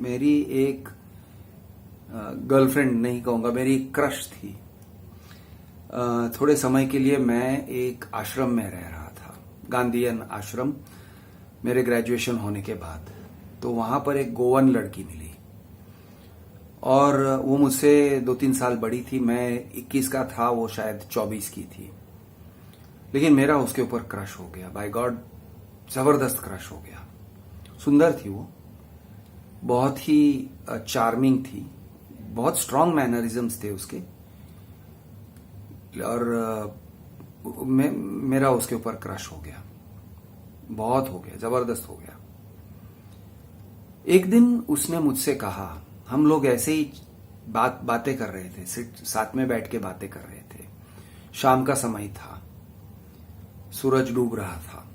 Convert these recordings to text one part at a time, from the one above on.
मेरी एक गर्लफ्रेंड नहीं कहूंगा, मेरी एक क्रश थी। थोड़े समय के लिए मैं एक आश्रम में रह रहा था, गांधीयन आश्रम, मेरे ग्रेजुएशन होने के बाद। तो वहां पर एक गोवन लड़की मिली और वो मुझसे 2-3 साल बड़ी थी। मैं 21 का था, वो शायद 24 की थी। लेकिन मेरा उसके ऊपर क्रश हो गया, बाय गॉड, जबरदस्त क्रश हो गया। सुंदर थी वो, बहुत ही चार्मिंग थी, बहुत स्ट्रांग मैनरिज्म्स थे उसके, और मेरा उसके ऊपर क्रश हो गया, बहुत हो गया, जबरदस्त हो गया। एक दिन उसने मुझसे कहा, हम लोग ऐसे ही बातें कर रहे थे, साथ में बैठ के बातें कर रहे थे। शाम का समय था, सूरज डूब रहा था।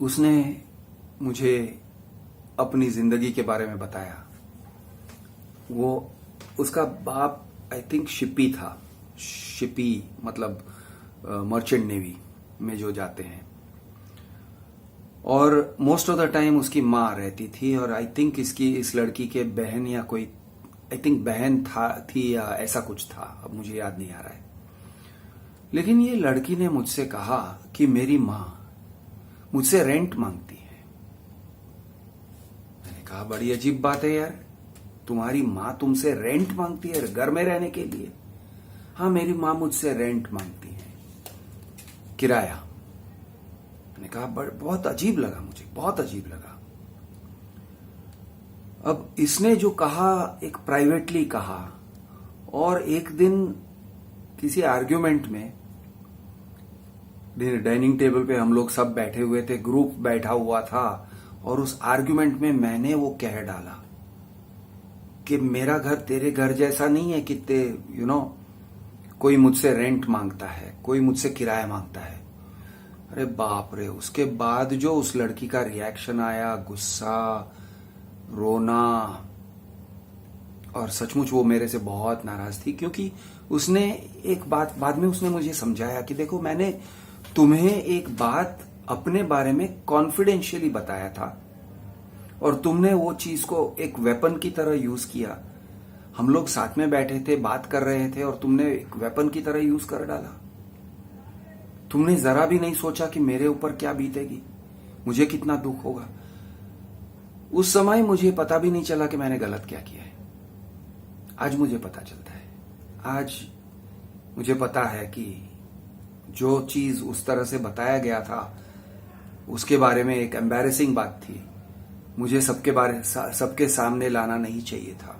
उसने मुझे अपनी जिंदगी के बारे में बताया। उसका बाप आई थिंक शिपी था, शिपी मतलब मर्चेंट नेवी में जो जाते हैं, और मोस्ट ऑफ द टाइम उसकी माँ रहती थी। और आई थिंक इस लड़की के बहन या कोई, आई थिंक बहन थी या ऐसा कुछ था, अब मुझे याद नहीं आ रहा है। लेकिन ये लड़की ने मुझसे कहा कि मेरी माँ मुझसे रेंट मांगती है। मैंने कहा बड़ी अजीब बात है यार, तुम्हारी माँ तुमसे रेंट मांगती है घर में रहने के लिए? हाँ, मेरी माँ मुझसे रेंट मांगती है, किराया। मैंने कहा बहुत अजीब लगा, मुझे बहुत अजीब लगा। अब इसने जो कहा एक प्राइवेटली कहा, और एक दिन किसी आर्ग्यूमेंट में डाइनिंग टेबल पे हम लोग सब बैठे हुए थे, ग्रुप बैठा हुआ था, और उस आर्ग्यूमेंट में मैंने वो कह डाला कि मेरा घर तेरे घर जैसा नहीं है कि कोई मुझसे रेंट मांगता है, कोई मुझसे किराया मांगता है। अरे बाप रे, उसके बाद जो उस लड़की का रिएक्शन आया, गुस्सा, रोना, और सचमुच वो मेरे से बहुत नाराज थी, क्योंकि उसने एक बात बाद में उसने मुझे समझाया कि देखो, मैंने तुम्हें एक बात अपने बारे में कॉन्फिडेंशियली बताया था और तुमने वो चीज को एक वेपन की तरह यूज किया। हम लोग साथ में बैठे थे, बात कर रहे थे, और तुमने एक वेपन की तरह यूज कर डाला। तुमने जरा भी नहीं सोचा कि मेरे ऊपर क्या बीतेगी, मुझे कितना दुख होगा। उस समय मुझे पता भी नहीं चला कि मैंने गलत क्या किया है। आज मुझे पता चलता है, आज मुझे पता है कि जो चीज उस तरह से बताया गया था, उसके बारे में एक एम्बैरेसिंग बात थी, मुझे सबके सामने लाना नहीं चाहिए था।